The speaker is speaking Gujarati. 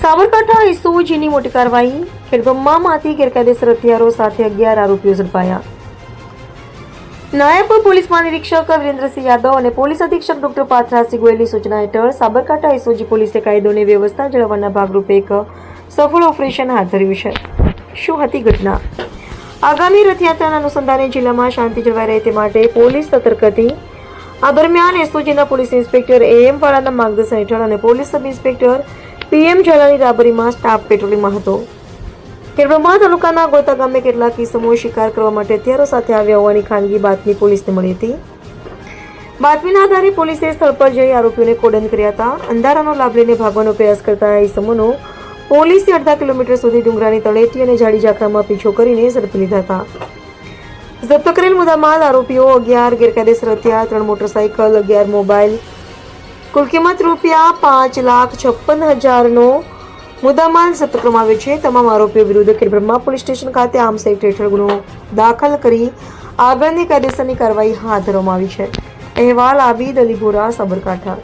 સાબરકાંઠા એસઓજીની મોટી કાર્યવાહી. ખેડબ્રહ્મામાંથી ગેરકાયદેસર હથિયારો સાથે 11 આરોપીઓ ઝડપાયા. નાયબ પોલીસ મહાનિરીક્ષક વિરેન્દ્રસિંહ યાદવ અને પોલીસ અધિક્ષક ડોક્ટર પાર્થરાજસિંહ ગોયલની સૂચના હેઠળ સાબરકાંઠા એસઓજી પોલીસે કાયદો અને વ્યવસ્થા જાળવવાના ભાગરૂપે એક સફળ ઓપરેશન હાથ ધર્યું છે. શું હતી ઘટના? આગામી રથયાત્રાના અનુસંધાને જિલ્લામાં શાંતિ જળવાઈ રહે તે માટે પોલીસ સતર્ક હતી. આ દરમિયાન એસઓજીના પોલીસ ઇન્સ્પેક્ટર AM વાળાના માર્ગદર્શન હેઠળ અને પોલીસ સબ ઇન્સ્પેક્ટર PM ઝાલાની રાબરીમાં સ્ટાફ પેટ્રોલિંગમાં હતો. ખેડબ્રહ્મા તાલુકાના ગોતા ગામે કેટલાક કિસ્મો શિકાર કરવા માટે હથિયારો સાથે આવ્યા હોવાની ખાનગી બાતમી પોલીસને મળી હતી. બાતમીના આધારે પોલીસે સ્થળ પર જઈ આરોપીઓને કોડન કર્યા હતા. અંધારાનો લાભ લઈને ભાગવાનો પ્રયાસ કરતા ઇસમોનો પોલીસે અડધા કિલોમીટર સુધી ડુંગરાની તળેટી અને જાડી ઝાકરામાં પીછો કરીને ઝડપી લીધા હતા. જપ્ત કરેલ મુદ્દામાલ આરોપીઓ 11 ગેરકાયદેસર હથિયાર, 3 મોટરસાયકલ, 11 મોબાઈલ, કુલ કિંમત ₹5,56,000નો મુદ્દામાલ જપ્ત કરવામાં આવ્યો છે. તમામ આરોપીઓ વિરુદ્ધ ખેડબ્રહ્મા પોલીસ સ્ટેશન ખાતે આર્મ્સ એક્ટ હેઠળ ગુનો દાખલ કરી આગળની કાયદેસરની કાર્યવાહી હાથ ધરવામાં આવી છે. અહેવાલ આબિદ અલી બોરા, સાબરકાંઠા.